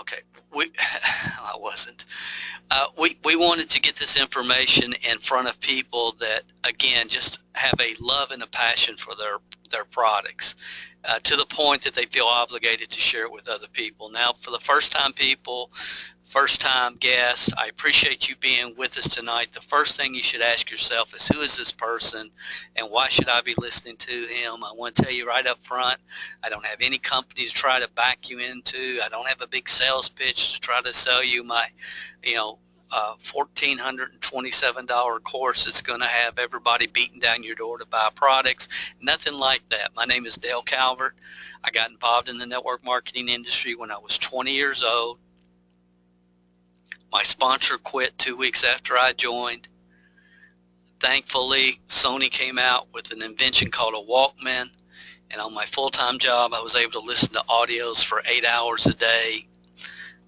Okay, I wasn't. We wanted to get this information in front of people that, again, just have a love and a passion for their products, to the point that they feel obligated to share it with other people. Now, for the first-time people, first-time guests, I appreciate you being with us tonight. The first thing you should ask yourself is, who is this person and why should I be listening to him? I want to tell you right up front, I don't have any company to try to back you into. I don't have a big sales pitch to try to sell you my, $1,427 course that's going to have everybody beating down your door to buy products. Nothing like that. My name is Dale Calvert. I got involved in the network marketing industry when I was 20 years old. My sponsor quit 2 weeks after I joined. Thankfully, Sony came out with an invention called a Walkman, and on my full-time job, I was able to listen to audios for 8 hours a day,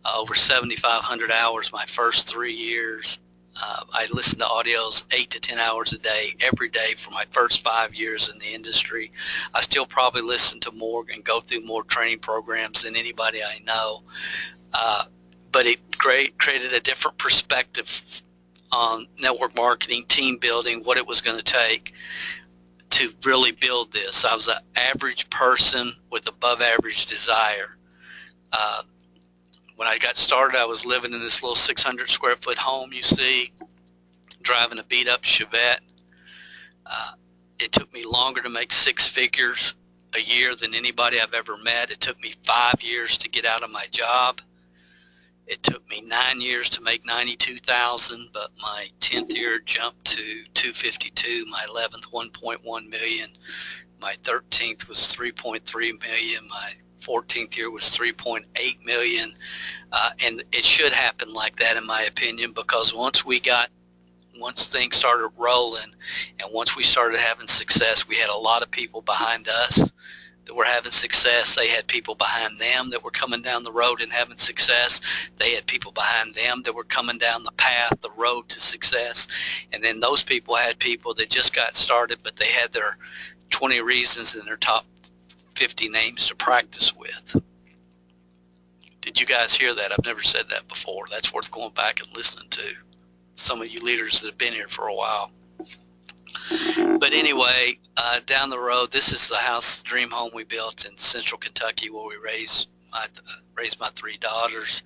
over 7,500 hours my first 3 years. I listened to audios 8 to 10 hours a day, every day for my first 5 years in the industry. I still probably listen to more and go through more training programs than anybody I know. But it created a different perspective on network marketing, team building, what it was going to take to really build this. I was an average person with above average desire. When I got started, I was living in this little 600 square foot home you see, driving a beat up Chevette. It took me longer to make 6 figures a year than anybody I've ever met. It took me 5 years to get out of my job. It took me 9 years to make $92,000, but my 10th year jumped to $252,000, my 11th $1.1 million, my 13th was $3.3 million, my 14th year was $3.8 million, and it should happen like that in my opinion, because once things started rolling and once we started having success, we had a lot of people behind us that were having success. They had people behind them that were coming down the road and having success. They had people behind them that were coming down the path, the road to success. And then those people had people that just got started, but they had their 20 reasons and their top 50 names to practice with. Did you guys hear that? I've never said that before. That's worth going back and listening to. Some of you leaders that have been here for a while. But anyway, down the road, this is the house, dream home we built in central Kentucky, where we raised my 3 daughters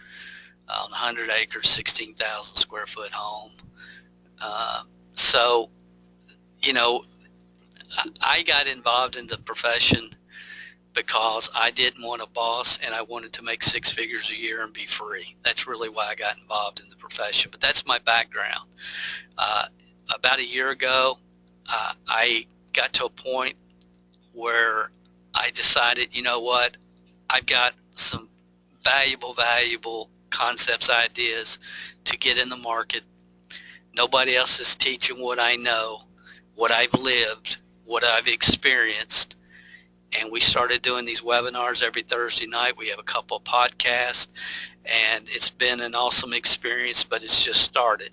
on 100 acres, 16,000 square foot home. So, I got involved in the profession because I didn't want a boss and I wanted to make 6 figures a year and be free. That's really why I got involved in the profession. But that's my background. About a year ago, I got to a point where I decided, you know what, I've got some valuable concepts, ideas to get in the market. Nobody else is teaching what I know, what I've lived, what I've experienced. And we started doing these webinars every Thursday night. We have a couple of podcasts, and it's been an awesome experience, but it's just started.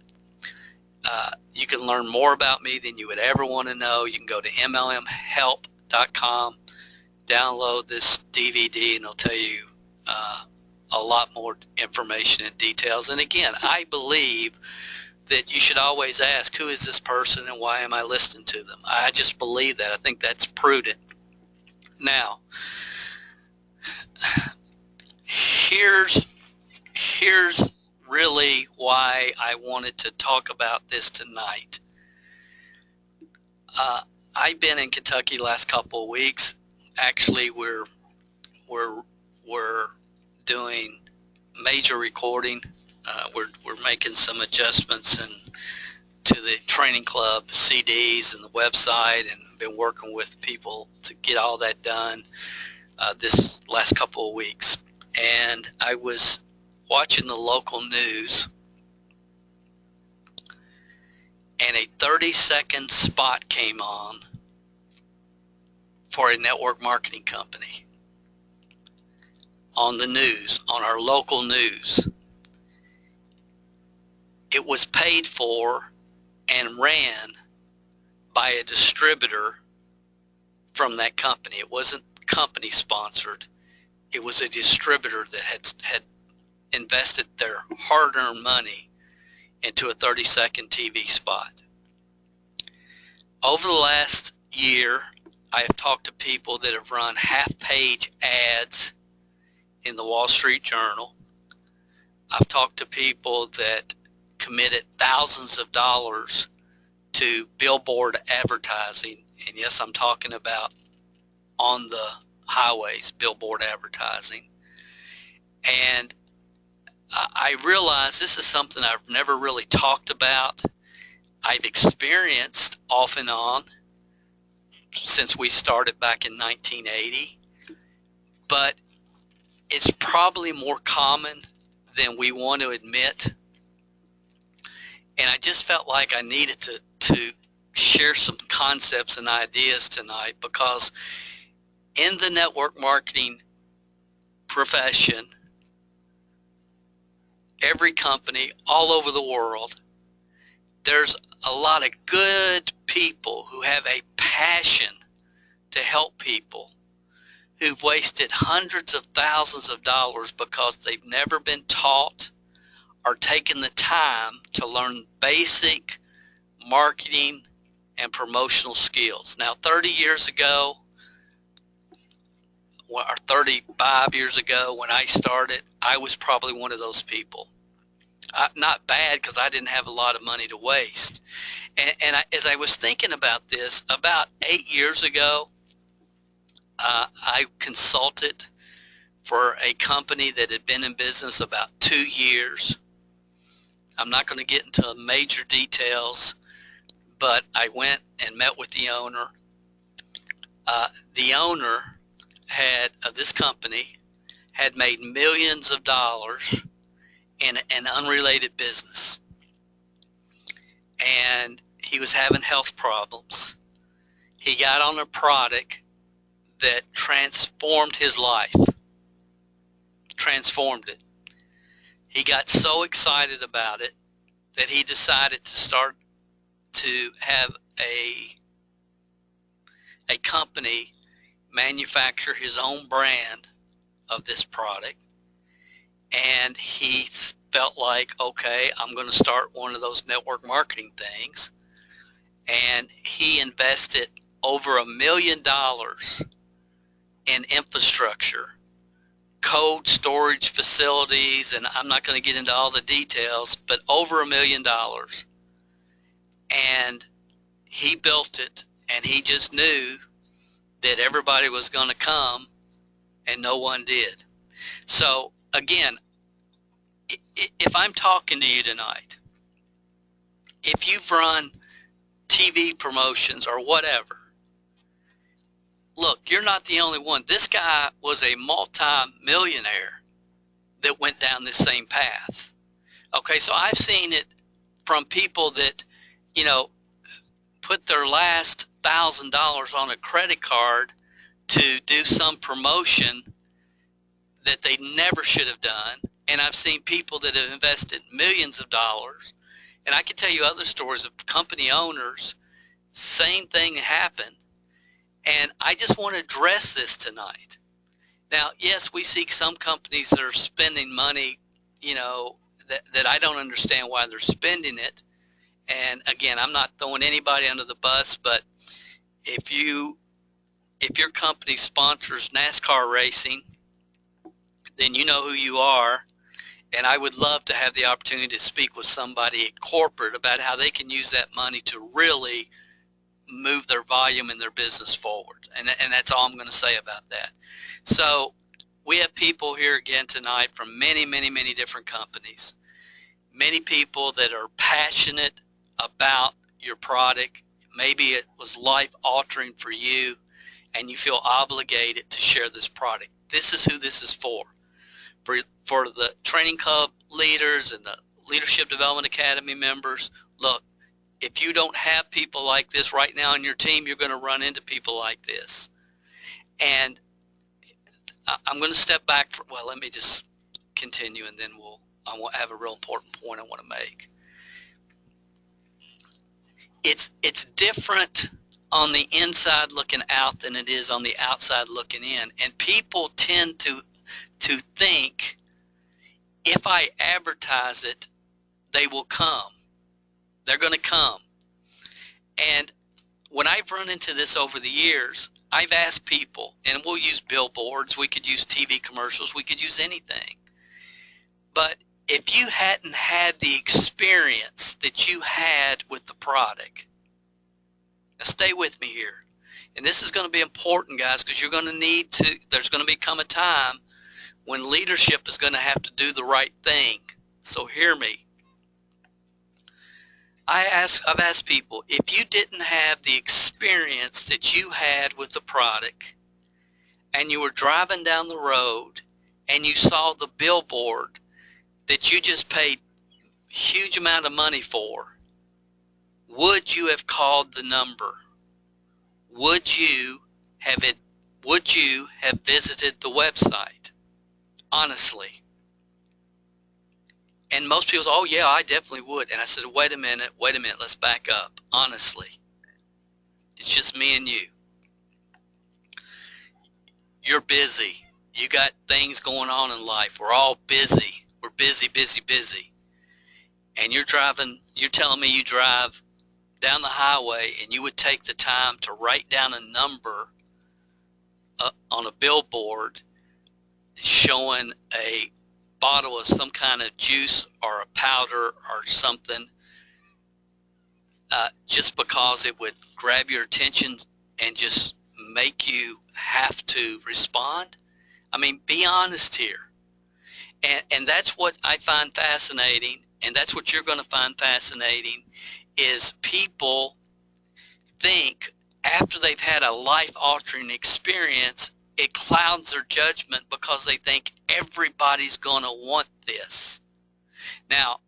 You can learn more about me than you would ever want to know. You can go to mlmhelp.com, download this DVD, and it'll tell you a lot more information and details. And again, I believe that you should always ask, who is this person and why am I listening to them? I just believe that. I think that's prudent. Now, here's really why I wanted to talk about this tonight. I've been in Kentucky the last couple of weeks. Actually, we're doing major recording. We're making some adjustments to the training club CDs and the website, and been working with people to get all that done this last couple of weeks. And I was watching the local news, and a 30-second spot came on for a network marketing company on the news, on our local news. It was paid for and ran by a distributor from that company. It wasn't company sponsored. It was a distributor that had invested their hard-earned money into a 30-second TV spot. Over the last year, I have talked to people that have run half-page ads in the Wall Street Journal. I've talked to people that committed thousands of dollars to billboard advertising, and yes, I'm talking about on the highways, billboard advertising. And I realize this is something I've never really talked about. I've experienced off and on since we started back in 1980, but it's probably more common than we want to admit. And I just felt like I needed to share some concepts and ideas tonight, because in the network marketing profession, every company all over the world, there's a lot of good people who have a passion to help people who've wasted hundreds of thousands of dollars because they've never been taught or taken the time to learn basic marketing and promotional skills. Now, 30 years ago, or 35 years ago when I started, I was probably one of those people. Not bad, because I didn't have a lot of money to waste. And as I was thinking about this, about 8 years ago, I consulted for a company that had been in business about 2 years. I'm not going to get into major details, but I went and met with the owner. The owner of this company had made millions of dollars in an unrelated business, and he was having health problems. He got on a product that transformed his life, transformed it. He got so excited about it that he decided to start to have a company manufacture his own brand of this product. And he felt like, okay, I'm going to start one of those network marketing things. And he invested over $1 million in infrastructure, cold storage facilities, and I'm not going to get into all the details, but over $1 million. And he built it, and he just knew that everybody was going to come, and no one did. So again, if I'm talking to you tonight, if you've run TV promotions or whatever, look, you're not the only one. This guy was a multi-millionaire that went down this same path. Okay, so I've seen it from people that, you know, put their last $1,000 on a credit card to do some promotion that they never should have done. And I've seen people that have invested millions of dollars. And I can tell you other stories of company owners, same thing happened. And I just want to address this tonight. Now, yes, we see some companies that are spending money, you know, that I don't understand why they're spending it. And again, I'm not throwing anybody under the bus, but if your company sponsors NASCAR racing, then you know who you are. And I would love to have the opportunity to speak with somebody at corporate about how they can use that money to really move their volume and their business forward. And that's all I'm going to say about that. So we have people here again tonight from many, many, many different companies. Many people that are passionate about your product. Maybe it was life-altering for you, and you feel obligated to share this product. This is who this is for. For the training club leaders and the Leadership Development Academy members, look, if you don't have people like this right now on your team, you're going to run into people like this. And I'm going to step back well, let me just continue, and then I have a real important point I want to make. It's different on the inside looking out than it is on the outside looking in. And people tend to think if I advertise it, they will come. They're going to come. And when I've run into this over the years, I've asked people, and we'll use billboards, we could use TV commercials, we could use anything. But if you hadn't had the experience that you had with the product, now stay with me here. And this is going to be important, guys, because you're going to need to, there's going to become a time when leadership is going to have to do the right thing. So hear me. I've asked people, if you didn't have the experience that you had with the product and you were driving down the road and you saw the billboard that you just paid a huge amount of money for, would you have called the number? Would you have visited the website? Honestly. And most people say, oh yeah, I definitely would. And I said, wait a minute, let's back up. Honestly. It's just me and you. You're busy. You got things going on in life. We're all busy. We're busy. And you're telling me you drive down the highway and you would take the time to write down a number on a billboard showing a bottle of some kind of juice or a powder or something, just because it would grab your attention and just make you have to respond? I mean, be honest here. And that's what I find fascinating, and that's what you're going to find fascinating, is people think after they've had a life-altering experience, it clouds their judgment because they think everybody's going to want this. Now,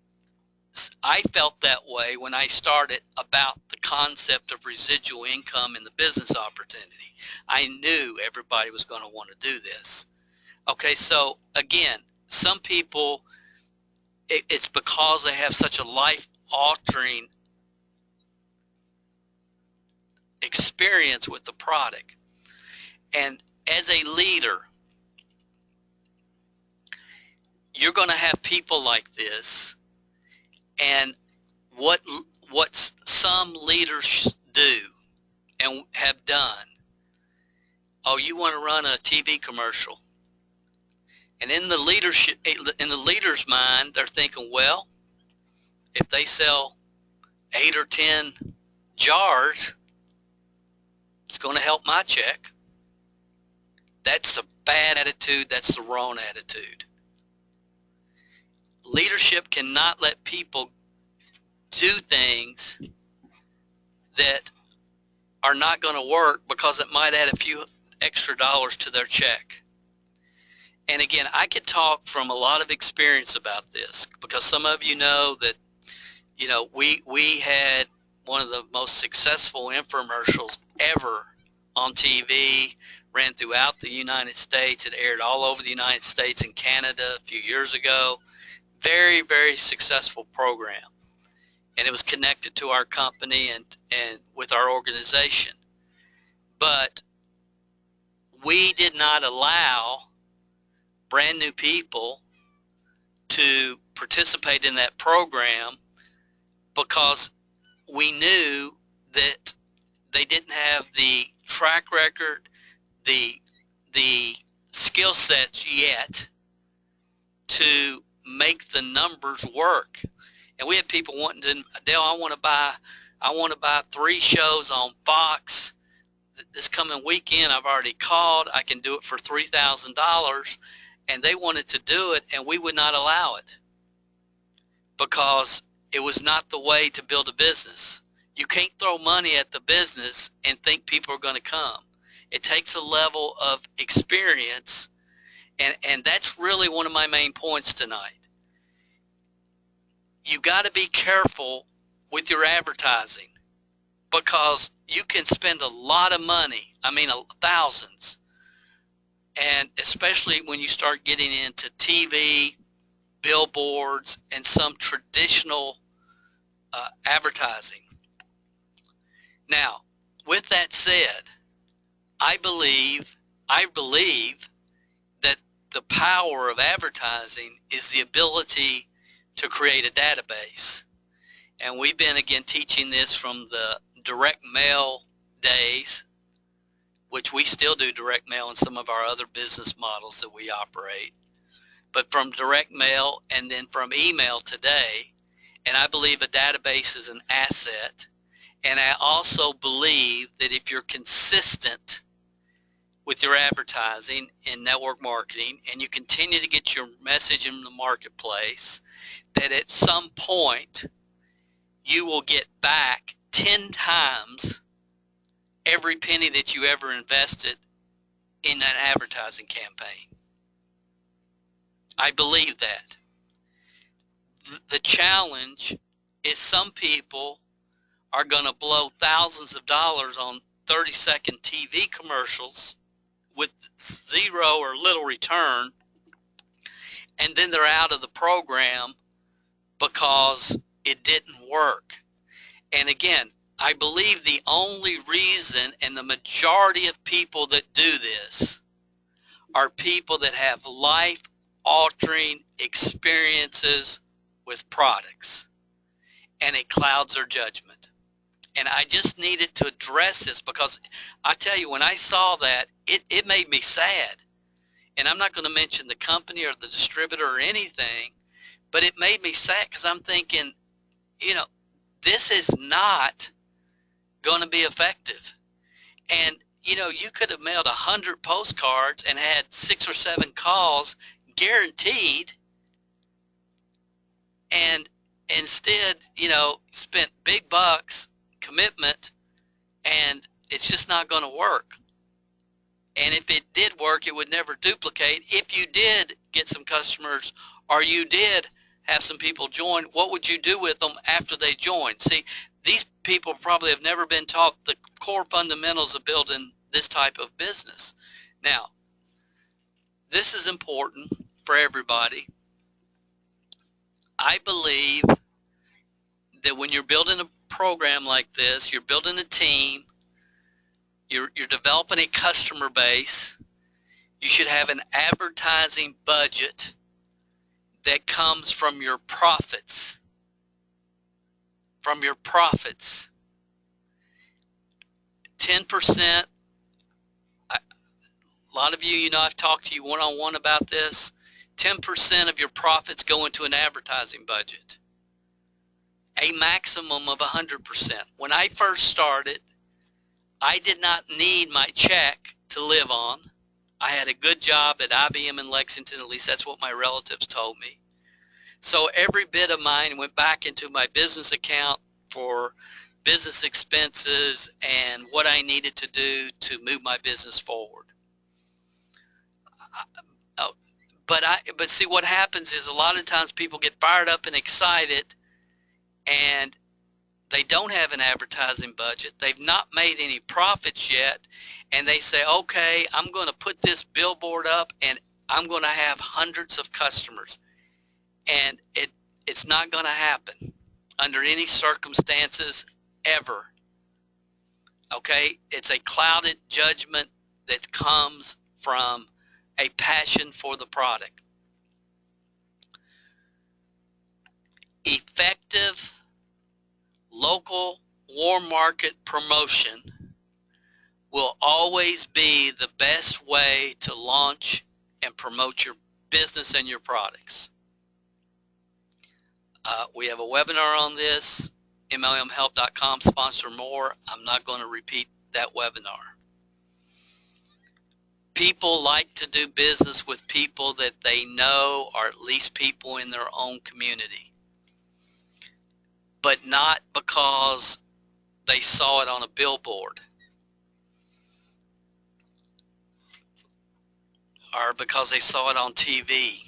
I felt that way when I started about the concept of residual income in the business opportunity. I knew everybody was going to want to do this. Okay, so again, some people, it's because they have such a life-altering experience with the product. And as a leader, you're going to have people like this, and what some leaders do and have done. Oh, you want to run a TV commercial, and in the leader's mind, they're thinking, well, if they sell 8 or 10 jars, it's going to help my check. That's a bad attitude. That's the wrong attitude. Leadership cannot let people do things that are not going to work because it might add a few extra dollars to their check. And again, I could talk from a lot of experience about this, because some of you know that, you know, we had one of the most successful infomercials ever on TV, ran throughout the United States. It aired all over the United States and Canada a few years ago. Very, very successful program. And it was connected to our company and with our organization. But we did not allow brand new people to participate in that program because we knew that they didn't have the track record, the skill sets yet to make the numbers work. And we had people wanting to, Dale, I want to buy 3 shows on Fox this coming weekend. I've already called. I can do it for $3,000. And they wanted to do it, and we would not allow it because it was not the way to build a business. You can't throw money at the business and think people are going to come. It takes a level of experience, and that's really one of my main points tonight. You got to be careful with your advertising because you can spend a lot of money, I mean thousands, and especially when you start getting into TV, billboards, and some traditional advertising. Now, with that said, I believe that the power of advertising is the ability to create a database. And we've been, again, teaching this from the direct mail days, which we still do direct mail in some of our other business models that we operate, but from direct mail and then from email today. And I believe a database is an asset. And I also believe that if you're consistent with your advertising and network marketing and you continue to get your message in the marketplace, that at some point you will get back 10 times every penny that you ever invested in an advertising campaign. I believe that. The challenge is some people are going to blow thousands of dollars on 30-second TV commercials with zero or little return, and then they're out of the program because it didn't work. And again, I believe the only reason, and the majority of people that do this, are people that have life-altering experiences with products, and it clouds their judgment. And I just needed to address this because I tell you, when I saw that, it made me sad. And I'm not going to mention the company or the distributor or anything, but it made me sad because I'm thinking, you know, this is not going to be effective. And, you know, you could have mailed 100 postcards and had 6 or 7 calls guaranteed, and instead, you know, spent big bucks, commitment, and it's just not going to work. And if it did work, it would never duplicate. If you did get some customers, or you did have some people join, what would you do with them after they joined? See, these people probably have never been taught the core fundamentals of building this type of business. Now, this is important for everybody. I believe that when you're building a program like this, you're building a team, you're developing a customer base, you should have an advertising budget that comes from your profits. From your profits. 10%, a lot of you, I've talked to you one-on-one about this. 10% of your profits go into an advertising budget. A maximum of 100%. When I first started, I did not need my check to live on. I had a good job at IBM in Lexington, at least that's what my relatives told me. So every bit of mine went back into my business account for business expenses and what I needed to do to move my business forward. But see, what happens is a lot of times people get fired up and excited, and they don't have an advertising budget. They've not made any profits yet, and they say, okay, I'm going to put this billboard up and I'm going to have hundreds of customers. And it's not going to happen under any circumstances ever. Okay? It's a clouded judgment that comes from a passion for the product. Effective local warm market promotion will always be the best way to launch and promote your business and your products. We have a webinar on this, MLMhelp.com, sponsor more. I'm not going to repeat that webinar. People like to do business with people that they know, or at least people in their own community, but not because they saw it on a billboard or because they saw it on TV.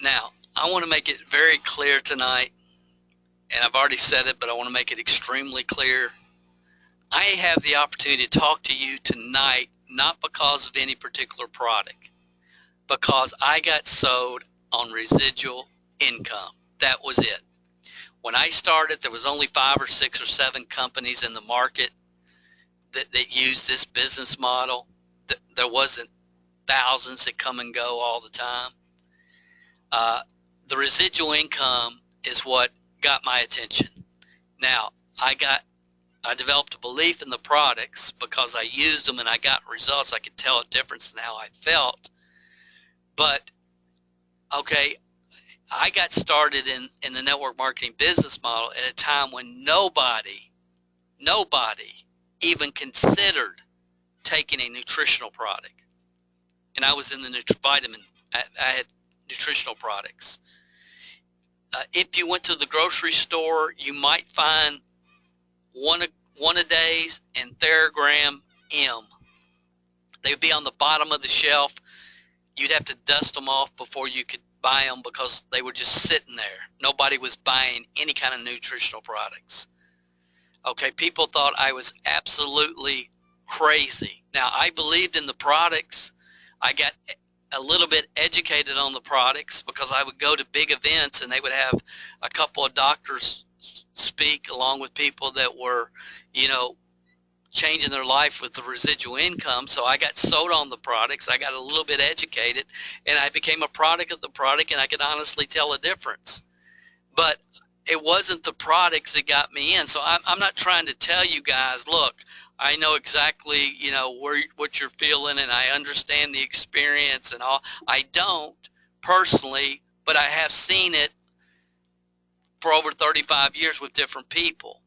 Now, I want to make it very clear tonight, and I've already said it, but I want to make it extremely clear. I have the opportunity to talk to you tonight, not because of any particular product, because I got sold on residual income. That was it. When I started, there was only 5 or 6 or 7 companies in the market that used this business model. There wasn't thousands that come and go all the time. The residual income is what got my attention. Now, I developed a belief in the products because I used them and I got results. I could tell a difference in how I felt. But, okay, I got started in the network marketing business model at a time when nobody even considered taking a nutritional product. And I was in the vitamin, I had nutritional products. If you went to the grocery store, you might find one a days and Theragram M. They would be on the bottom of the shelf. You'd have to dust them off before you could buy them because they were just sitting there. Nobody was buying any kind of nutritional products. Okay, people thought I was absolutely crazy. Now, I believed in the products. I got a little bit educated on the products because I would go to big events and they would have a couple of doctors speak along with people that were, changing their life with the residual income. So I got sold on the products. I got a little bit educated and I became a product of the product, and I could honestly tell a difference. But it wasn't the products that got me in. So I'm not trying to tell you guys, look, I know exactly, what you're feeling, and I understand the experience and all. I don't personally, but I have seen it for over 35 years with different people.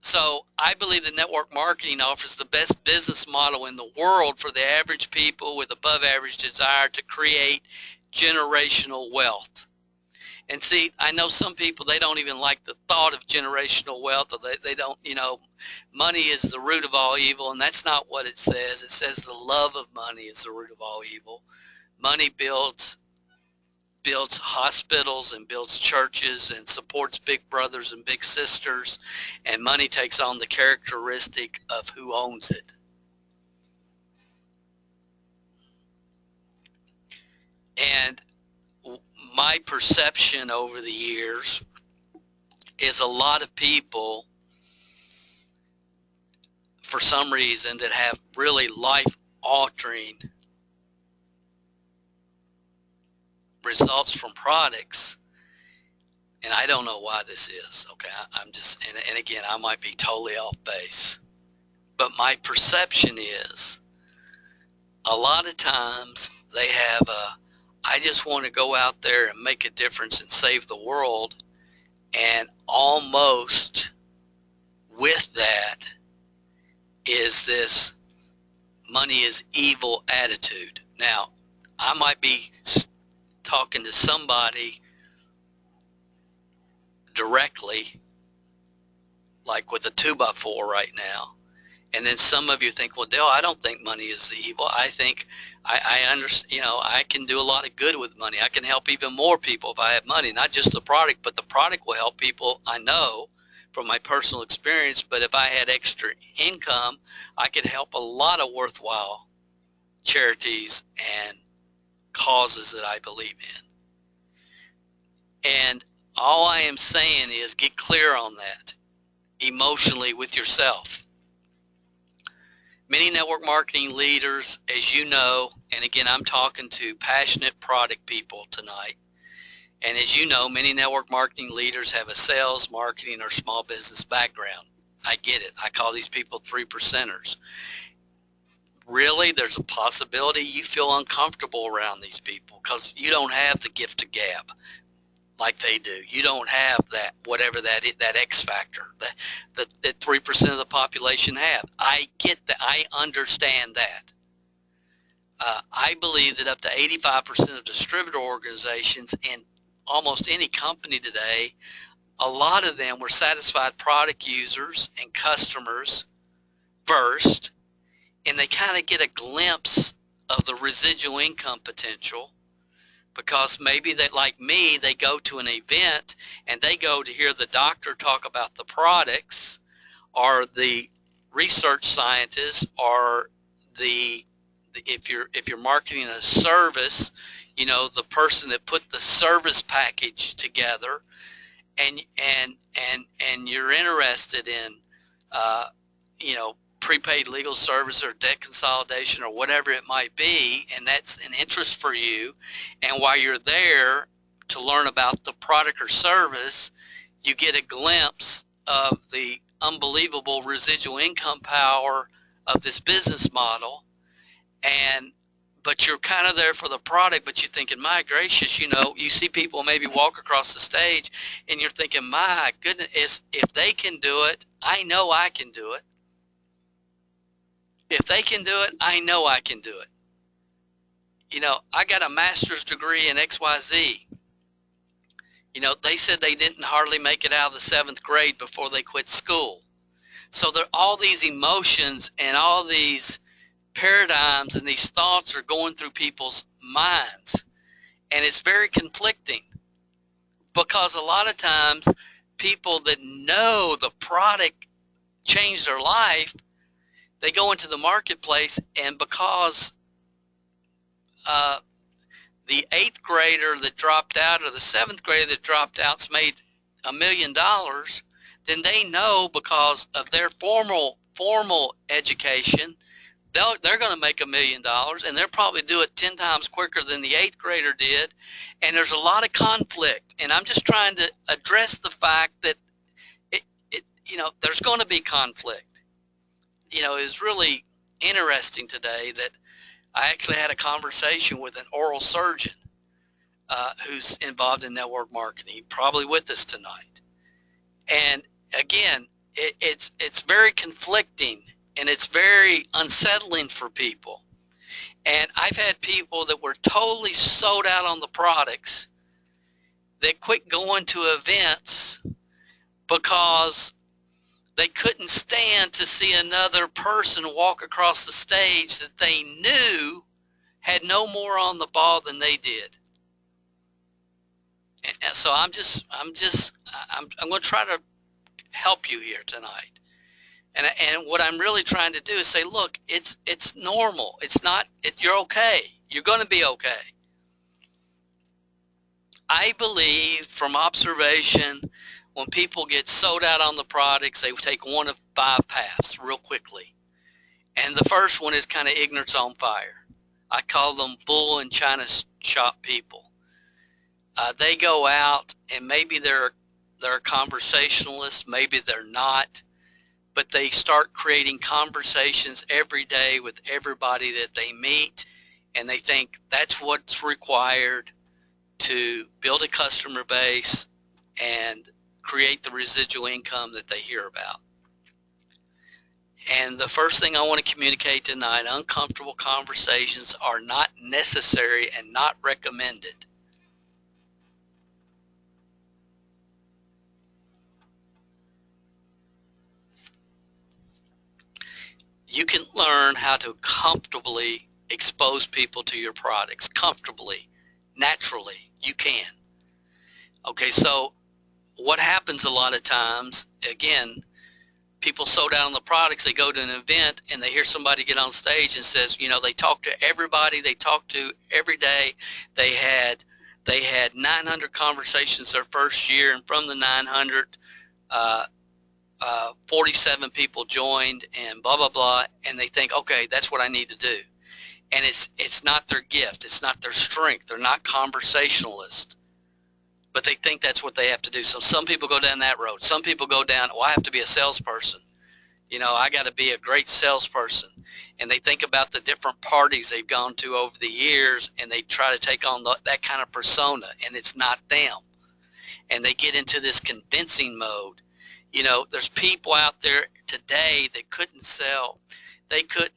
So I believe that network marketing offers the best business model in the world for the average people with above average desire to create generational wealth. And see, I know some people, they don't even like the thought of generational wealth, or they don't, money is the root of all evil, and that's not what it says. It says the love of money is the root of all evil. Money builds hospitals and builds churches and supports big brothers and big sisters, and money takes on the characteristic of who owns it. And my perception over the years is a lot of people, for some reason, that have really life-altering results from products, and I don't know why this is, okay? I'm just, and again, I might be totally off base, but my perception is a lot of times they have I just want to go out there and make a difference and save the world, and almost with that is this money is evil attitude. Now, I might be talking to somebody directly, like with a 2x4 right now, and then some of you think, well, Dale, I don't think money is the evil. I think I understand, I can do a lot of good with money. I can help even more people if I have money, not just the product, but the product will help people, I know from my personal experience. But if I had extra income, I could help a lot of worthwhile charities and causes that I believe in. And all I am saying is get clear on that emotionally with yourself. Many network marketing leaders, as you know, and again, I'm talking to passionate product people tonight, and as you know, many network marketing leaders have a sales, marketing, or small business background. I get it. I call these people 3%ers. Really, there's a possibility you feel uncomfortable around these people because you don't have the gift of gab like they do. You don't have that, whatever that is, that X factor that 3% of the population have. I get that. I understand that. I believe that up to 85% of distributor organizations in almost any company today, a lot of them were satisfied product users and customers first, and they kind of get a glimpse of the residual income potential because maybe they, like me, they go to an event and they go to hear the doctor talk about the products, or the research scientist, or if you're marketing a service, the person that put the service package together, and you're interested in you know, prepaid legal service or debt consolidation or whatever it might be, and that's an interest for you, and while you're there to learn about the product or service, you get a glimpse of the unbelievable residual income power of this business model, and but you're kind of there for the product, but you're thinking, my gracious, you know, you see people maybe walk across the stage and you're thinking, my goodness, if they can do it, I know I can do it. If they can do it, I know I can do it. You know, I got a master's degree in XYZ. You know, they said they didn't hardly make it out of the 7th grade before they quit school. So there are all these emotions and all these paradigms and these thoughts are going through people's minds, and it's very conflicting, because a lot of times people that know the product changed their life, they go into the marketplace, and because the 8th grader that dropped out or the 7th grader that dropped out's made $1 million, then they know, because of their formal education, they're going to make $1 million, and they'll probably do it 10 times quicker than the 8th grader did. And there's a lot of conflict, and I'm just trying to address the fact that you know, there's going to be conflict. You know, it was really interesting today that I actually had a conversation with an oral surgeon who's involved in network marketing, probably with us tonight. And again, it's very conflicting, and it's very unsettling for people. And I've had people that were totally sold out on the products that quit going to events because they couldn't stand to see another person walk across the stage that they knew had no more on the ball than they did. And so I'm going to try to help you here tonight. And what I'm really trying to do is say, look, it's normal. You're okay. You're going to be okay. I believe from observation, when people get sold out on the products, they take one of 5 paths real quickly. And the first one is kind of ignorance on fire. I call them bull in China shop people. They go out, and maybe they're conversationalists, maybe they're not, but they start creating conversations every day with everybody that they meet, and they think that's what's required to build a customer base and create the residual income that they hear about. And the first thing I want to communicate tonight, uncomfortable conversations are not necessary and not recommended. You can learn how to comfortably expose people to your products, comfortably, naturally, you can. Okay, so what happens a lot of times, again, people sold out on the products, they go to an event and they hear somebody get on stage and says, you know, they talk to everybody, they talk to every day, they had 900 conversations their first year, and from the 900, 47 people joined, and blah, blah, blah, and they think, okay, that's what I need to do. And it's not their gift, it's not their strength, they're not conversationalists, but they think that's what they have to do. So some people go down that road. Some people go down, well, I have to be a salesperson. You know, I got to be a great salesperson. And they think about the different parties they've gone to over the years, and they try to take on that kind of persona, and it's not them. And they get into this convincing mode. You know, there's people out there today that couldn't sell. They could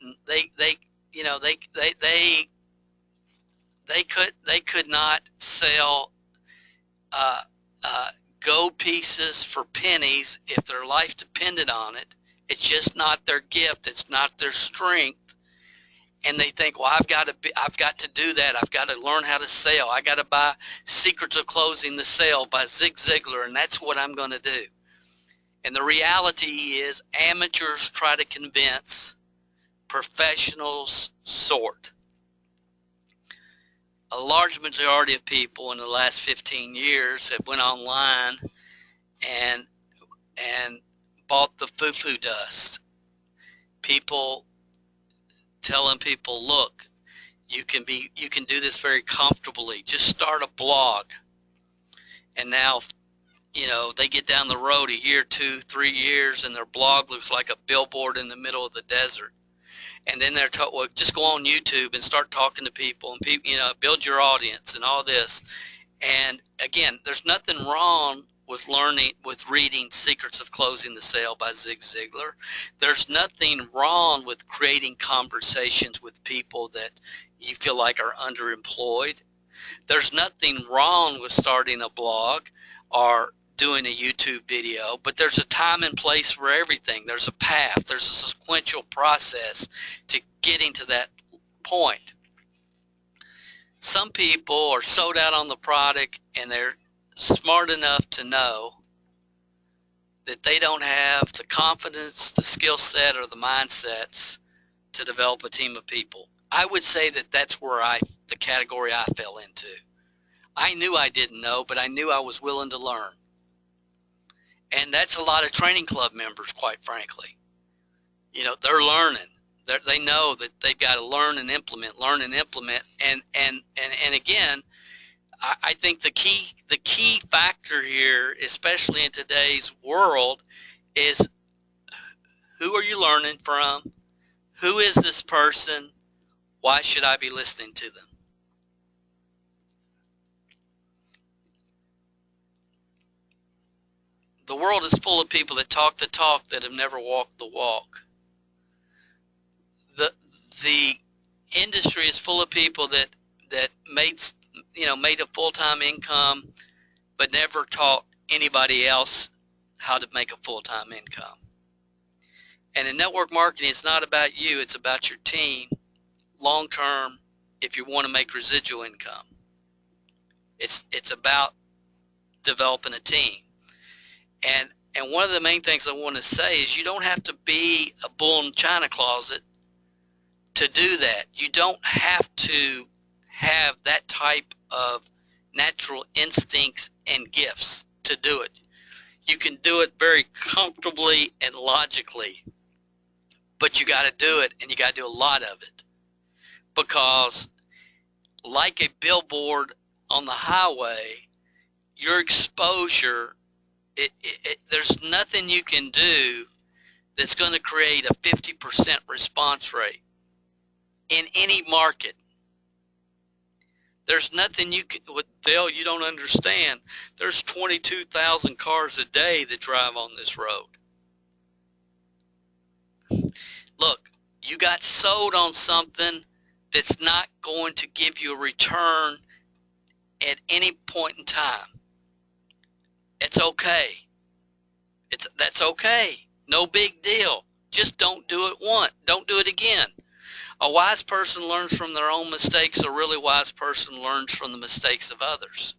not sell gold pieces for pennies if their life depended on it. It's just not their gift. It's not their strength. And they think, well, I've got to do that. I've got to learn how to sell. I got to buy Secrets of Closing the Sale by Zig Ziglar, and that's what I'm going to do. And the reality is, amateurs try to convince, professionals sort. A large majority of people in the last 15 years have went online and bought the foo-foo dust. People telling people, look, you can do this very comfortably. Just start a blog. And now, they get down the road a year, 2, 3 years, and their blog looks like a billboard in the middle of the desert. And then they're told, well, just go on YouTube and start talking to people, and build your audience and all this. And again, there's nothing wrong with reading Secrets of Closing the Sale by Zig Ziglar. There's nothing wrong with creating conversations with people that you feel like are underemployed. There's nothing wrong with starting a blog or doing a YouTube video, but there's a time and place for everything. There's a path. There's a sequential process to getting to that point. Some people are sold out on the product, and they're smart enough to know that they don't have the confidence, the skill set, or the mindsets to develop a team of people. I would say that that's where the category I fell into. I knew I didn't know, but I knew I was willing to learn. And that's a lot of training club members, quite frankly. They're learning. They know that they've got to learn and implement. And again, I think the key factor here, especially in today's world, is who are you learning from? Who is this person? Why should I be listening to them? The world is full of people that talk the talk that have never walked the walk. The industry is full of people that made a full-time income but never taught anybody else how to make a full-time income. And in network marketing, it's not about you, it's about your team long-term if you want to make residual income. It's about developing a team. And one of the main things I want to say is you don't have to be a bull in china closet to do that. You don't have to have that type of natural instincts and gifts to do it. You can do it very comfortably and logically, but you got to do it, and you got to do a lot of it, because like a billboard on the highway, your exposure, there's nothing you can do that's going to create a 50% response rate in any market. There's nothing you can, Dale, you don't understand. There's 22,000 cars a day that drive on this road. Look, you got sold on something that's not going to give you a return at any point in time. It's okay. That's okay. No big deal. Just don't do it once. Don't do it again. A wise person learns from their own mistakes. A really wise person learns from the mistakes of others.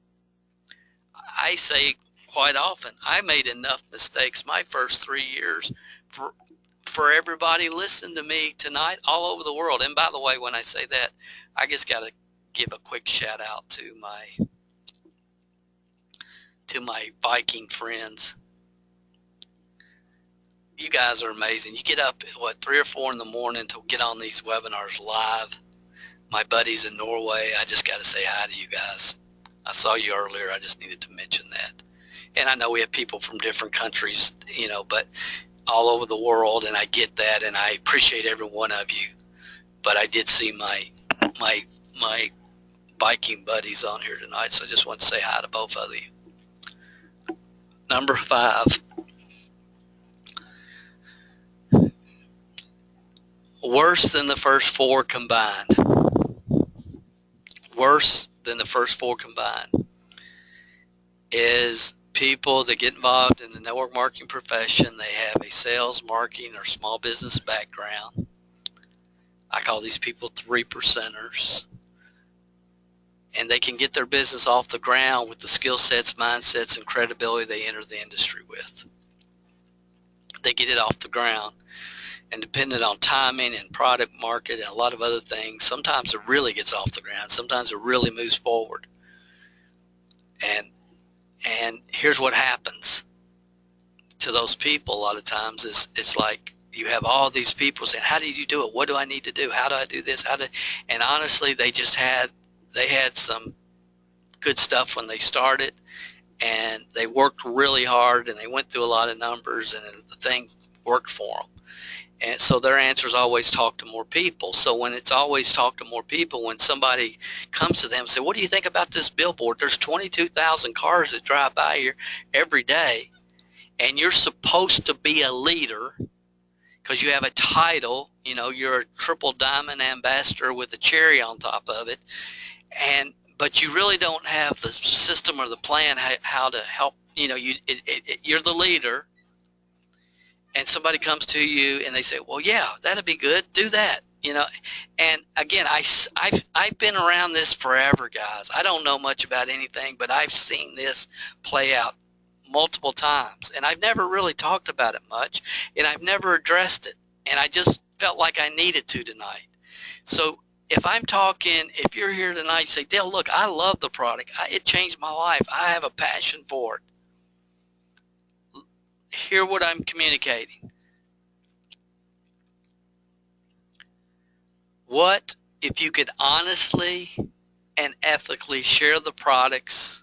I say quite often, I made enough mistakes my first 3 years for everybody listening to me tonight all over the world. And by the way, when I say that, I just got to give a quick shout out to my Viking friends. You guys are amazing. You get up at 3 or 4 in the morning to get on these webinars live. My buddies in Norway, I just got to say hi to you guys. I saw you earlier. I just needed to mention that. And I know we have people from different countries, but all over the world, and I get that, and I appreciate every one of you. But I did see my Viking buddies on here tonight, so I just want to say hi to both of you. Number 5. Worse than the first 4 combined. Worse than the first 4 combined is people that get involved in the network marketing profession. They have a sales, marketing, or small business background. I call these people 3%ers. And they can get their business off the ground with the skill sets, mindsets, and credibility they enter the industry with. They get it off the ground. And depending on timing and product market and a lot of other things, sometimes it really gets off the ground. Sometimes it really moves forward. And here's what happens. to those people a lot of times is it's like you have all these people saying, how did you do it? What do I need to do? How do I do this? And honestly, they had some good stuff when they started, and they worked really hard, and they went through a lot of numbers, and the thing worked for them. And so their answer is always talk to more people. So when it's always talk to more people, when somebody comes to them and say, what do you think about this billboard? There's 22,000 cars that drive by here every day, and you're supposed to be a leader because you have a title, you know, you're a triple diamond ambassador with a cherry on top of it, but you really don't have the system or the plan how to help, you know, you're the leader, and somebody comes to you and they say, well, yeah, that'd be good, do that, you know. And again, I've been around this forever, guys. I don't know much about anything, but I've seen this play out multiple times, and I've never really talked about it much, and I've never addressed it, and I just felt like I needed to tonight. So if I'm talking, if you're here tonight, you say, Dale, look, I love the product. It changed my life. I have a passion for it. Hear what I'm communicating. What if you could honestly and ethically share the products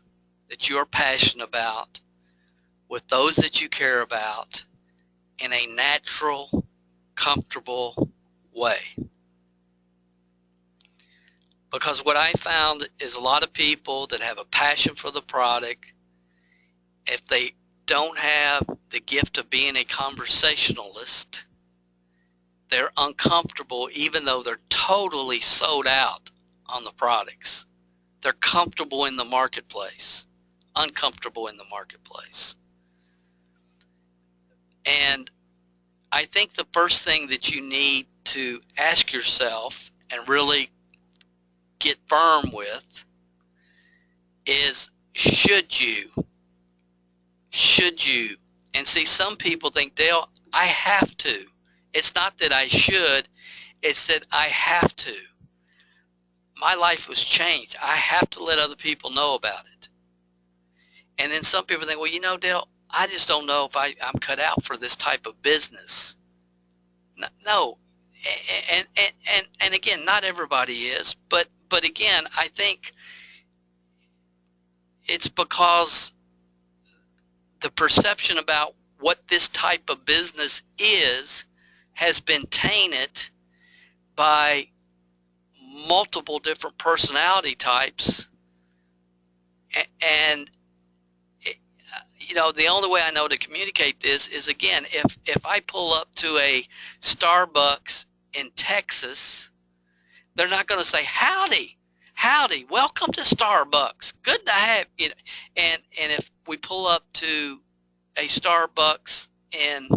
that you're passionate about with those that you care about in a natural, comfortable way? Because what I found is a lot of people that have a passion for the product, if they don't have the gift of being a conversationalist, they're uncomfortable even though they're totally sold out on the products. They're comfortable in the marketplace, uncomfortable in the marketplace. And I think the first thing that you need to ask yourself and really get firm with is, should you? And see, some people think, Dale, I have to. It's not that I should, it's that I have to. My life was changed. I have to let other people know about it. And then some people think, well, you know, Dale, I just don't know if I'm cut out for this type of business. No. And again, not everybody is, but again, I think it's because the perception about what this type of business is has been tainted by multiple different personality types. And you know, the only way I know to communicate this is, again, if I pull up to a Starbucks in Texas, they're not going to say, howdy, welcome to Starbucks, good to have you. And if we pull up to a Starbucks in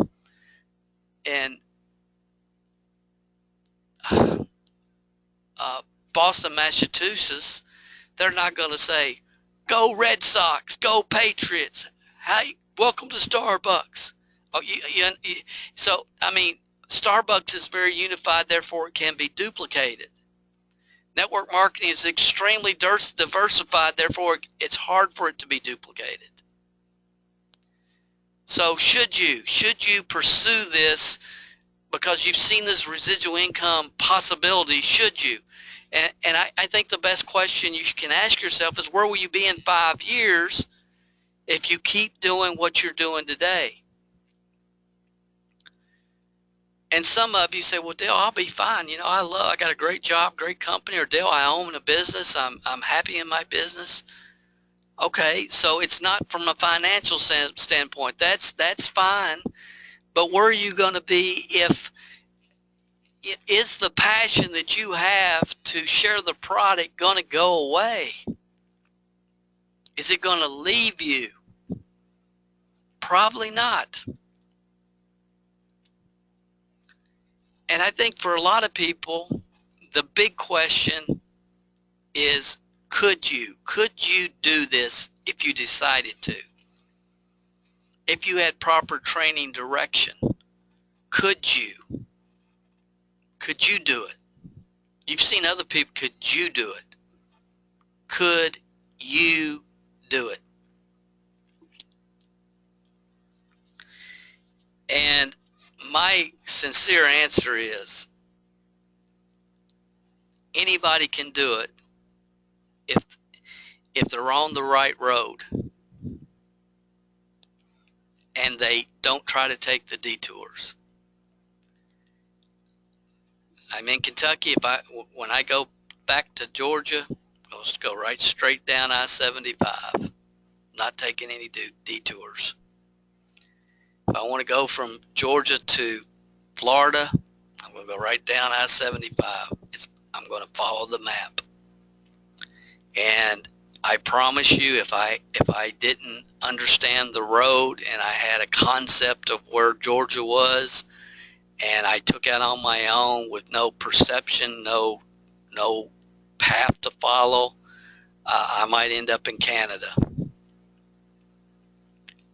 Boston, Massachusetts, they're not going to say, go Red Sox, go Patriots, hey, welcome to Starbucks. Oh, so, I mean, Starbucks is very unified, therefore it can be duplicated. Network marketing is extremely diversified, therefore it's hard for it to be duplicated. So should you pursue this because you've seen this residual income possibility? Should you? And I think the best question you can ask yourself is, where will you be in 5 years if you keep doing what you're doing today? And some of you say, well, Dale, I'll be fine. You know, I got a great job, great company. Or Dale, I own a business. I'm happy in my business. Okay, so it's not from a financial standpoint. That's fine. But where are you going to be if it is the passion that you have to share the product going to go away? Is it going to leave you? Probably not. And I think for a lot of people, the big question is, could you do this if you decided to? If you had proper training direction, could you do it? You've seen other people. Could you do it? Could you do it? And my sincere answer is anybody can do it if they're on the right road and they don't try to take the detours. I'm in Kentucky. When I go back to Georgia, I'll just go right straight down I-75, not taking any detours. If I want to go from Georgia to Florida, I'm going to go right down I-75. I'm going to follow the map. And I promise you, if I didn't understand the road and I had a concept of where Georgia was, and I took out on my own with no perception, no path to follow, I might end up in Canada.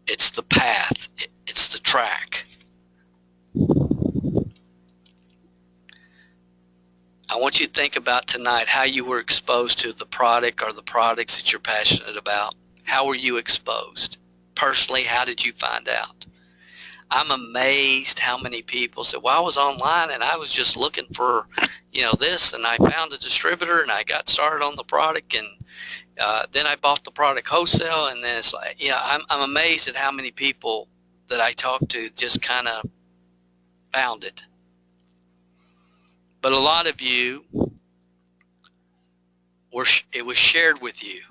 It's the path. It's the track. I want you to think about tonight how you were exposed to the product or the products that you're passionate about. How were you exposed? Personally, how did you find out? I'm amazed how many people say, well, I was online and I was just looking for, this, and I found a distributor and I got started on the product, and then I bought the product wholesale, and then it's like, I'm amazed at how many people that I talk to just kind of found it. But a lot of you, it was shared with you.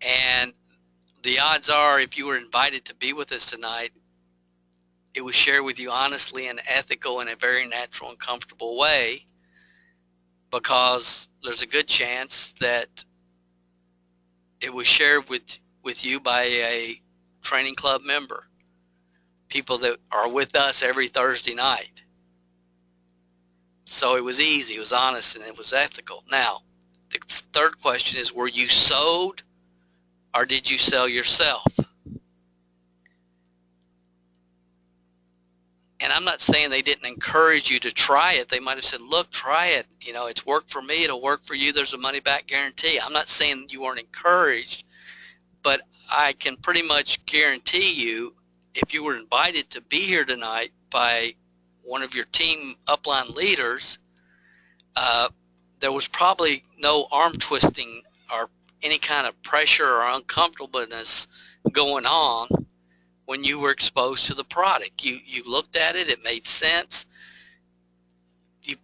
And the odds are, if you were invited to be with us tonight, it was shared with you honestly and ethical in a very natural and comfortable way, because there's a good chance that it was shared with you by a training club member, people that are with us every Thursday night. So it was easy, it was honest, and it was ethical. Now, the third question is, were you sold or did you sell yourself? And I'm not saying they didn't encourage you to try it. They might have said, look, try it. It's worked for me. It'll work for you. There's a money back guarantee. I'm not saying you weren't encouraged, but I can pretty much guarantee you, if you were invited to be here tonight by one of your team upline leaders, there was probably no arm twisting or any kind of pressure or uncomfortableness going on when you were exposed to the product. You looked at it, it made sense. You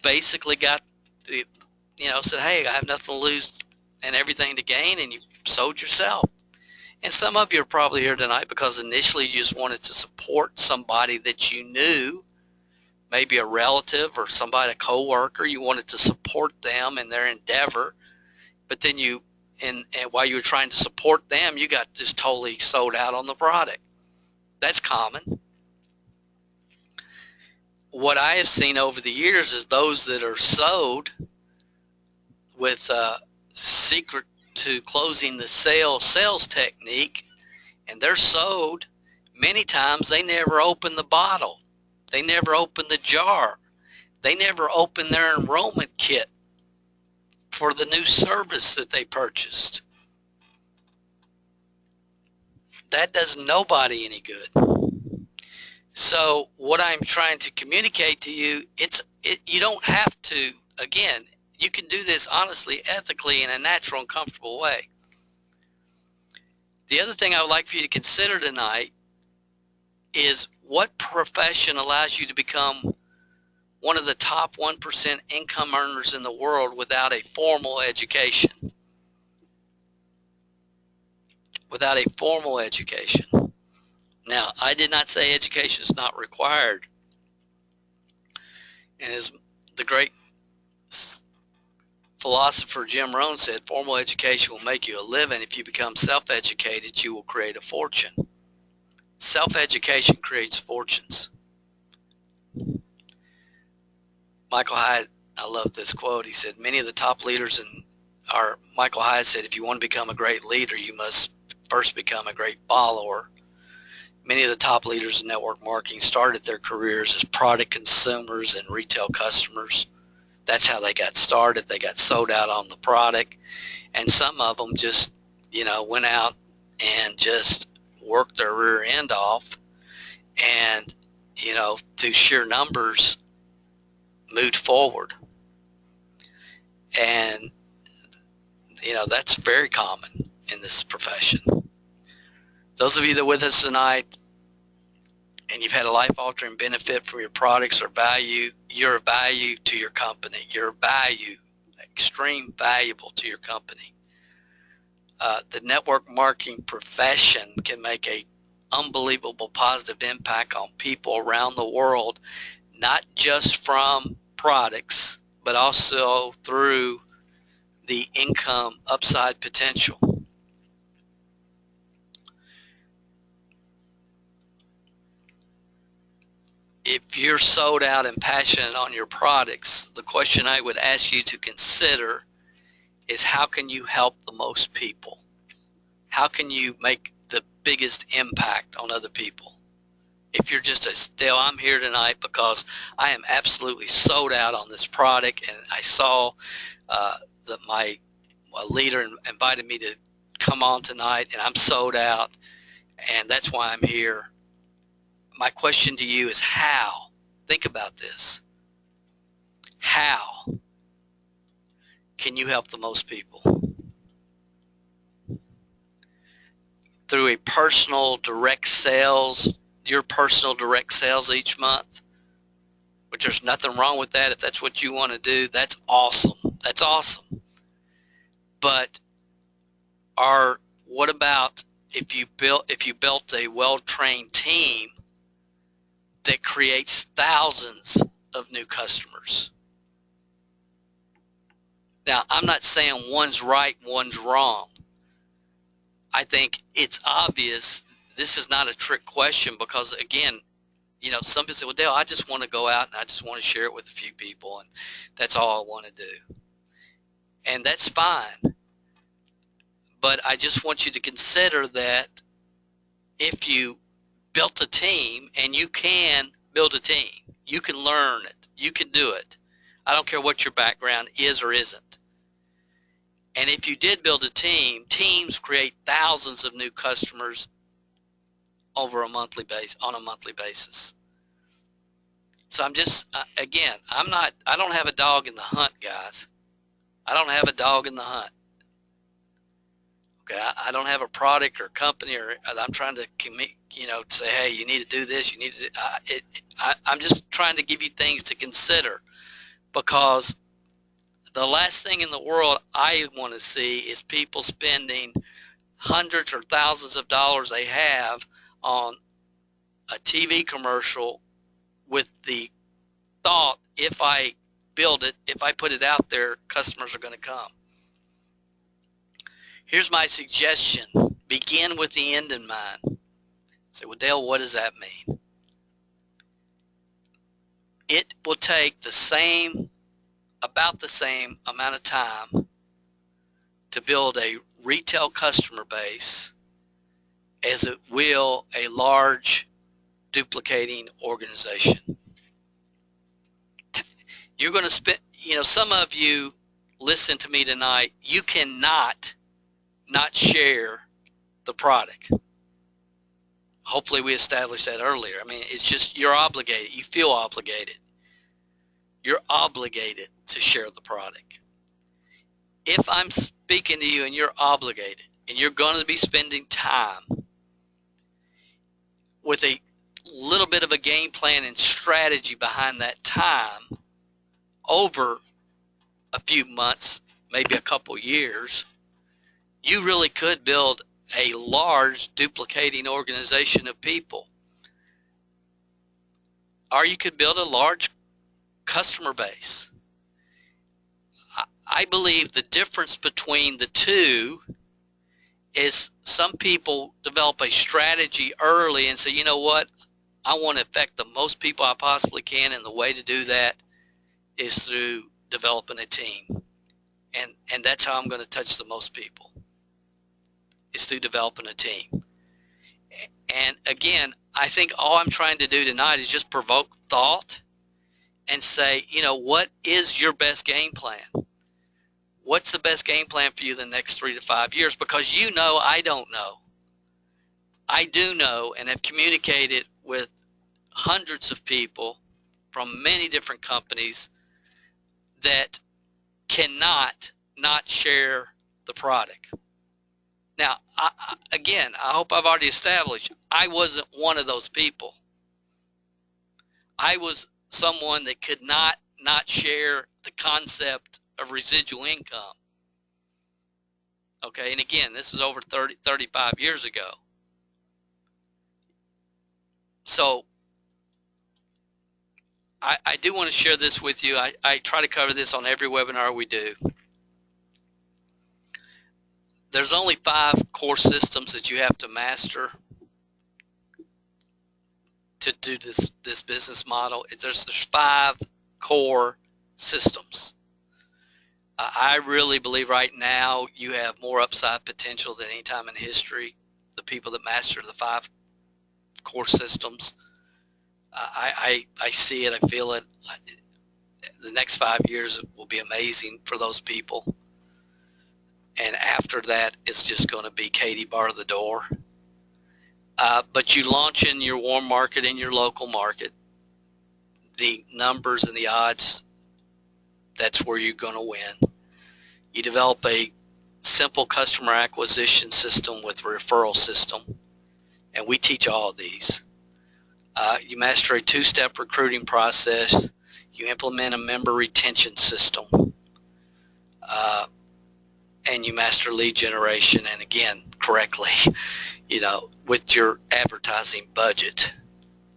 basically got said, hey, I have nothing to lose and everything to gain, and you sold yourself. And some of you are probably here tonight because initially you just wanted to support somebody that you knew, maybe a relative or somebody, a coworker. You wanted to support them in their endeavor, but then and while you were trying to support them, you got just totally sold out on the product. That's common. What I have seen over the years is those that are sold with a secret to closing the sales technique, and they're sold, many times they never open the bottle. They never open the jar. They never open their enrollment kit for the new service that they purchased. That does nobody any good. So what I'm trying to communicate to you, you don't have to, again, you can do this honestly, ethically, in a natural and comfortable way. The other thing I would like for you to consider tonight is, what profession allows you to become one of the top 1% income earners in the world without a formal education? Without a formal education. Now, I did not say education is not required. And as the great philosopher Jim Rohn said, formal education will make you a living. If you become self-educated, you will create a fortune. Self-education creates fortunes. Michael Hyatt, I love this quote. He said, many of the top leaders Michael Hyatt said, if you want to become a great leader, you must first become a great follower. Many of the top leaders in network marketing started their careers as product consumers and retail customers. That's how they got started. They got sold out on the product. And some of them just, went out and just worked their rear end off and, through sheer numbers, moved forward. And, that's very common in this profession. Those of you that are with us tonight and you've had a life-altering benefit from your products or value, you're a value to your company. You're a value, extreme valuable to your company. The network marketing profession can make a unbelievable positive impact on people around the world, not just from products, but also through the income upside potential. If you're sold out and passionate on your products, the question I would ask you to consider is, how can you help the most people? How can you make the biggest impact on other people? If you're just I'm here tonight because I am absolutely sold out on this product, and I saw that my leader invited me to come on tonight, and I'm sold out, and that's why I'm here. My question to you is how? Think about this. How can you help the most people? Through a personal direct sales, your personal direct sales each month, which there's nothing wrong with that. If that's what you want to do, that's awesome. That's awesome. But what about if you built a well-trained team that creates thousands of new customers? Now, I'm not saying one's right, one's wrong. I think it's obvious this is not a trick question, because, again, some people say, well, Dale, I just want to go out and I just want to share it with a few people, and that's all I want to do. And that's fine. But I just want you to consider that if you built a team, and you can build a team, you can learn it, you can do it. I don't care what your background is or isn't. And if you did build a team, teams create thousands of new customers on a monthly basis. So I'm just, again, I don't have a dog in the hunt, guys. I don't have a dog in the hunt. Okay, I don't have a product or company, or I'm trying to say, hey, you need to do this, you need to do, I'm just trying to give you things to consider, because the last thing in the world I want to see is people spending hundreds or thousands of dollars they have on a TV commercial with the thought, if I build it, if I put it out there, customers are going to come. Here's my suggestion. Begin with the end in mind. Say, well, Dale, what does that mean? It will take about the same amount of time to build a retail customer base as it will a large duplicating organization. You're going to spend, some of you listen to me tonight, you cannot not share the product. Hopefully we established that earlier. I mean, it's just, you're obligated. You feel obligated. You're obligated to share the product. If I'm speaking to you and you're obligated, and you're going to be spending time with a little bit of a game plan and strategy behind that time over a few months, maybe a couple years, you really could build a large duplicating organization of people. Or you could build a large customer base. I believe the difference between the two is some people develop a strategy early and say, you know what, I want to affect the most people I possibly can, and the way to do that is through developing a team. And that's how I'm going to touch the most people, is through developing a team. And again, I think all I'm trying to do tonight is just provoke thought and say, what is your best game plan? What's the best game plan for you the next 3 to 5 years? Because I don't know. I do know, and have communicated with hundreds of people from many different companies that cannot not share the product. Now, again, I hope I've already established I wasn't one of those people. I was someone that could not share the concept of residual income. Okay, and again, this is over 35 years ago. So I do want to share this with you. I try to cover this on every webinar we do. There's only 5 core systems that you have to master to do this business model. There's 5 core systems. I really believe right now you have more upside potential than any time in history. The people that master the 5 core systems, I see it, I feel it. The next 5 years will be amazing for those people. And after that, it's just going to be Katie bar the door. But you launch in your warm market, in your local market, the numbers and the odds, that's where you're going to win. You develop a simple customer acquisition system with a referral system, and we teach all of these. You master a 2-step recruiting process. You implement a member retention system, and you master lead generation, and again, correctly, with your advertising budget,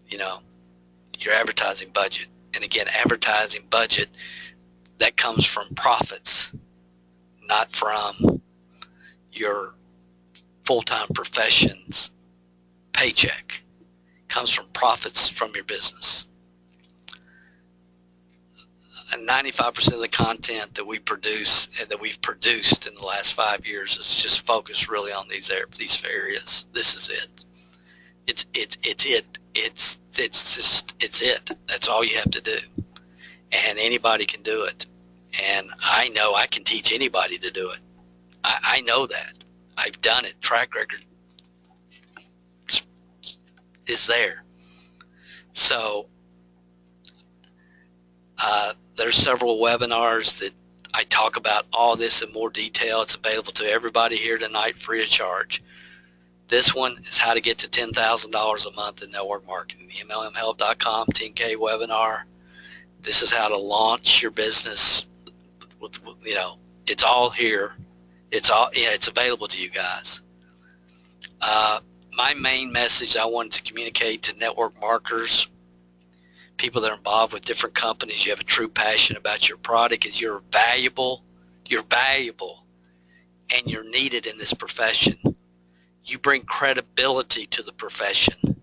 your advertising budget. And again, advertising budget, that comes from profits, not from your full-time profession's paycheck. It comes from profits from your business. And 95% of the content that we produce and that we've produced in the last 5 years is just focused really on these areas. This is it. It's it. That's all you have to do. And anybody can do it. And I know I can teach anybody to do it. I know that. I've done it. Track record is there. So there's several webinars that I talk about all this in more detail. It's available to everybody here tonight free of charge. This one is how to get to $10,000 a month in network marketing. The MLMhelp.com 10K webinar. This is how to launch your business. It's all here. It's available to you guys. My main message I wanted to communicate to network marketers, people that are involved with different companies, you have a true passion about your product, is you're valuable, and you're needed in this profession. You bring credibility to the profession.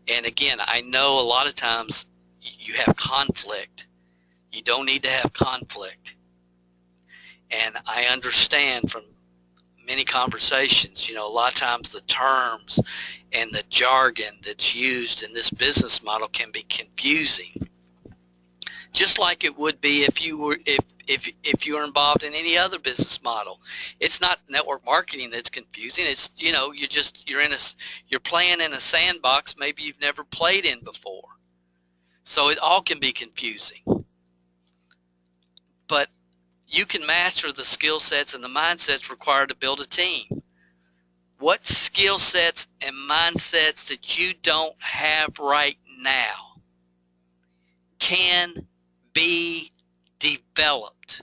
And again, I know a lot of times you have conflict. You don't need to have conflict. And I understand from many conversations, a lot of times the terms and the jargon that's used in this business model can be confusing. Just like it would be if you were involved in any other business model. It's not network marketing that's confusing. It's you're playing in a sandbox maybe you've never played in before. So it all can be confusing. But you can master the skill sets and the mindsets required to build a team. What skill sets and mindsets that you don't have right now can be developed?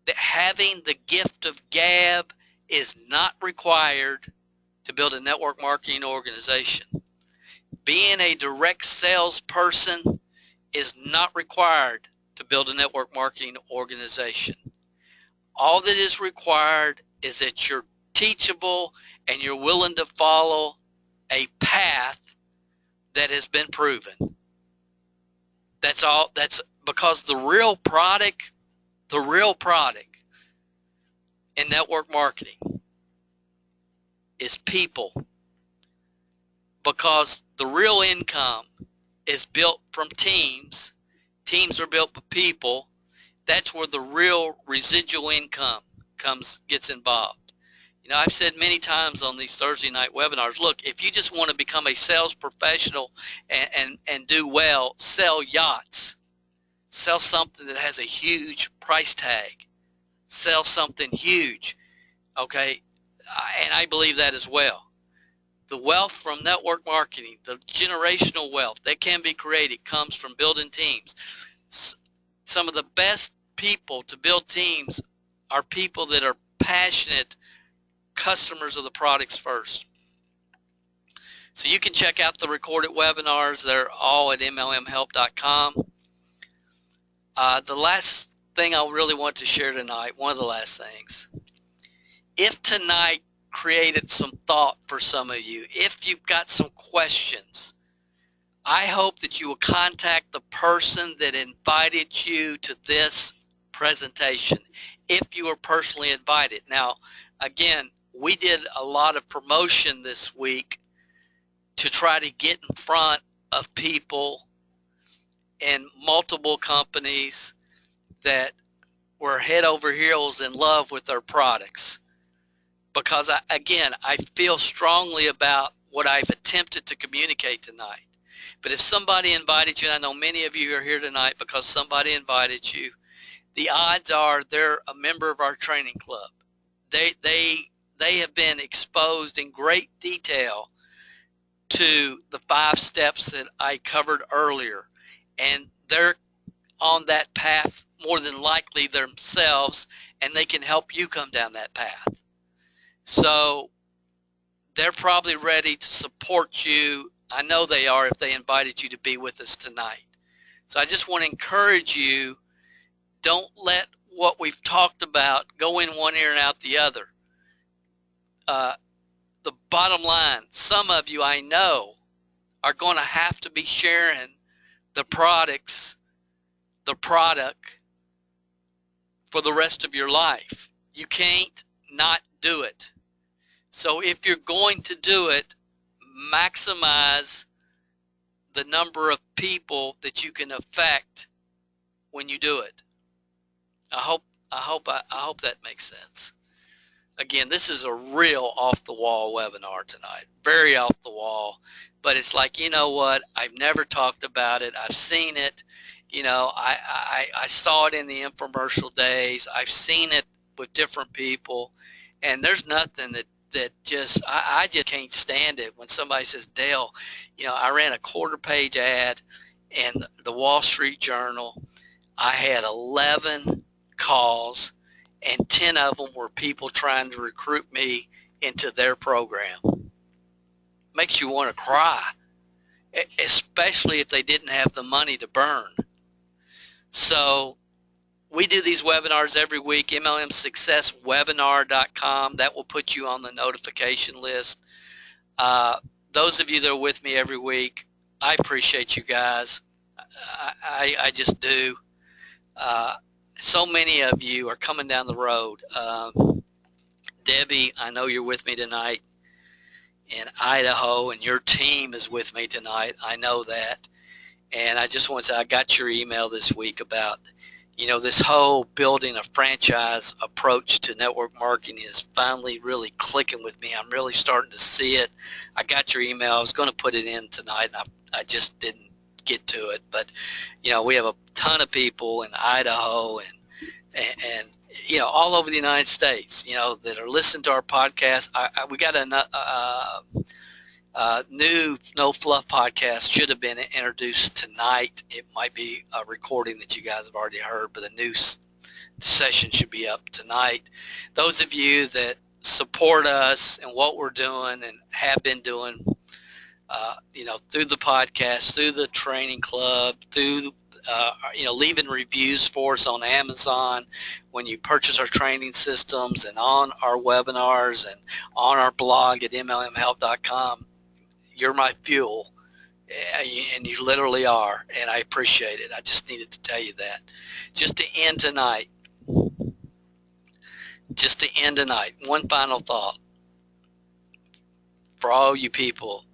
That having the gift of gab is not required to build a network marketing organization. Being a direct salesperson is not required to build a network marketing organization. All that is required is that you're teachable and you're willing to follow a path that has been proven. That's all. That's because the real product in network marketing is people. Because the real income is built from teams. Teams are built by people. That's where the real residual income gets involved. You know, I've said many times on these Thursday night webinars, look, if you just want to become a sales professional and do well, sell yachts. Sell something that has a huge price tag. Sell something huge, okay? And I believe that as well. The wealth from network marketing, the generational wealth that can be created comes from building teams. Some of the best people to build teams are people that are passionate customers of the products first. So you can check out the recorded webinars. They're all at mlmhelp.com. The last thing I really want to share tonight, one of the last things, if tonight created some thought for some of you, if you've got some questions, I hope that you will contact the person that invited you to this presentation, if you were personally invited. Now, again, we did a lot of promotion this week to try to get in front of people in multiple companies that were head over heels in love with their products. Because, I feel strongly about what I've attempted to communicate tonight. But if somebody invited you, and I know many of you are here tonight because somebody invited you, the odds are they're a member of our training club. They have been exposed in great detail to the 5 steps that I covered earlier, and they're on that path more than likely themselves, and they can help you come down that path. So they're probably ready to support you. I know they are if they invited you to be with us tonight. So I just want to encourage you, don't let what we've talked about go in one ear and out the other. The bottom line, some of you I know are going to have to be sharing the product for the rest of your life. You can't not do it. So if you're going to do it, maximize the number of people that you can affect when you do it. I hope that makes sense. Again, this is a real off-the-wall webinar tonight, very off the wall, but it's like, you know what, I've never talked about it, I've seen it, you know, I saw it in the infomercial days, I've seen it with different people, and there's nothing that just, I just can't stand it when somebody says, Dale, you know, I ran a quarter-page ad in the Wall Street Journal, I had 11 calls, and 10 of them were people trying to recruit me into their program. Makes you want to cry, especially if they didn't have the money to burn. So we do these webinars every week, mlmsuccesswebinar.com. That will put you on the notification list. Those of you that are with me every week, I appreciate you guys. I just do. So many of you are coming down the road. Debbie, I know you're with me tonight in Idaho, and your team is with me tonight. I know that. And I just want to say I got your email this week about, you know, this whole building a franchise approach to network marketing is finally really clicking with me. I'm really starting to see it. I got your email. I was going to put it in tonight, and I just didn't get to it. But, you know, we have a ton of people in Idaho and you know, all over the United States, you know, that are listening to our podcast. We got a new No Fluff podcast, should have been introduced tonight. It might be a recording that you guys have already heard, but a new session should be up tonight. Those of you that support us and what we're doing and have been doing, you know, through the podcast, through the training club, through you know, leaving reviews for us on Amazon when you purchase our training systems and on our webinars and on our blog at mlmhelp.com. You're my fuel, and you literally are, and I appreciate it. I just needed to tell you that. Just to end tonight, one final thought for all you people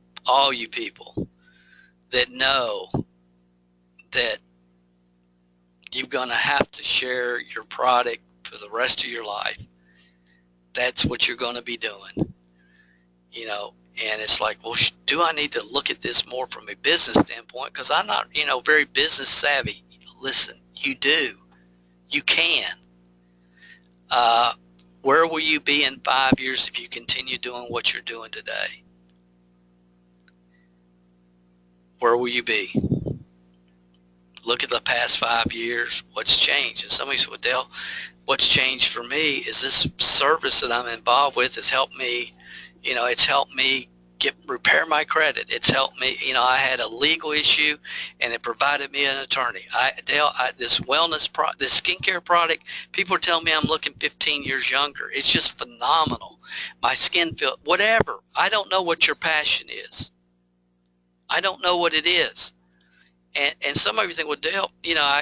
that know that you're going to have to share your product for the rest of your life. that's what you're going to be doing, you know. And it's like, well, do I need to look at this more from a business standpoint? Because I'm not, you know, very business savvy. Listen, you do. You can. Where will you be in 5 years if you continue doing what you're doing today? Where will you be? Look at the past 5 years. What's changed? And somebody said, well, Dale, what's changed for me is this service that I'm involved with has helped me, you know, it's helped me repair my credit. It's helped me, you know, I had a legal issue and it provided me an attorney. This wellness this skincare product, people are telling me I'm looking 15 years younger. It's just phenomenal. My skin feel, whatever. I don't know what your passion is. I don't know what it is. And some of you think, well, Dale, you know,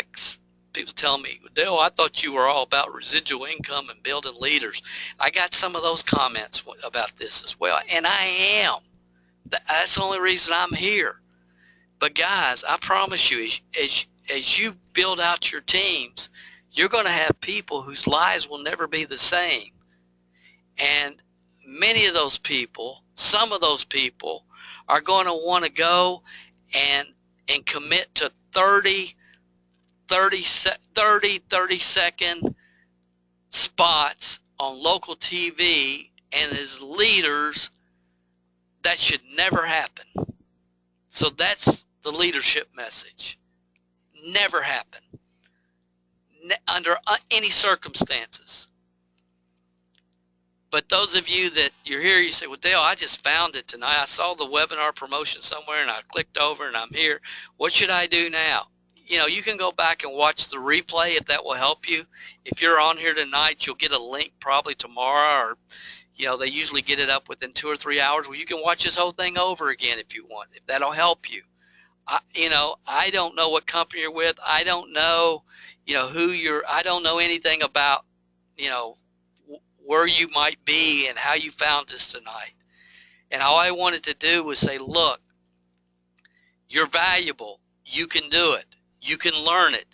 people tell me, Dale, I thought you were all about residual income and building leaders. I got some of those comments about this as well, and I am. That's the only reason I'm here. But guys, I promise you, as you build out your teams, you're going to have people whose lives will never be the same. And many of those people, some of those people, are going to want to go and commit to 30 second spots on local TV, and as leaders, that should never happen. So that's the leadership message. Never happen. Under any circumstances. But those of you that you're here, you say, well, Dale, I just found it tonight. I saw the webinar promotion somewhere and I clicked over and I'm here. What should I do now? You know, you can go back and watch the replay if that will help you. If you're on here tonight, you'll get a link probably tomorrow, or, you know, they usually get it up within 2 or 3 hours where you can watch this whole thing over again if you want, if that'll help you. You know, I don't know what company you're with. I don't know, you know, I don't know anything about, you know, where you might be and how you found this tonight. And all I wanted to do was say, look, you're valuable. You can do it. You can learn it.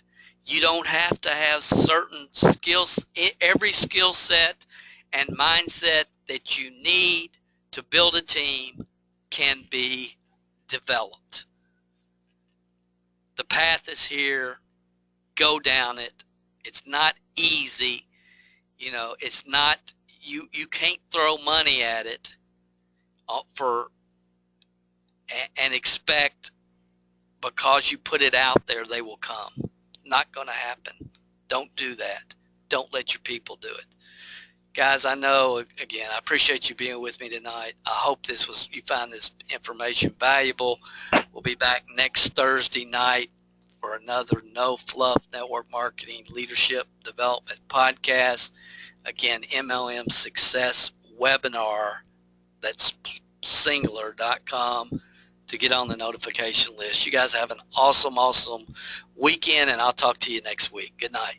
You don't have to have certain skills, every skill set and mindset that you need to build a team can be developed. The path is here. Go down it. It's not easy. You know, it's not, you can't throw money at it and expect because you put it out there they will come. Not going to happen. Don't do that. Don't let your people do it. Guys, I know, again, I appreciate you being with me tonight. I hope you found this information valuable. We'll be back next Thursday night for another No Fluff Network Marketing Leadership Development Podcast. Again, MLM Success Webinar. That's singular.com to get on the notification list. You guys have an awesome, awesome weekend, and I'll talk to you next week. Good night.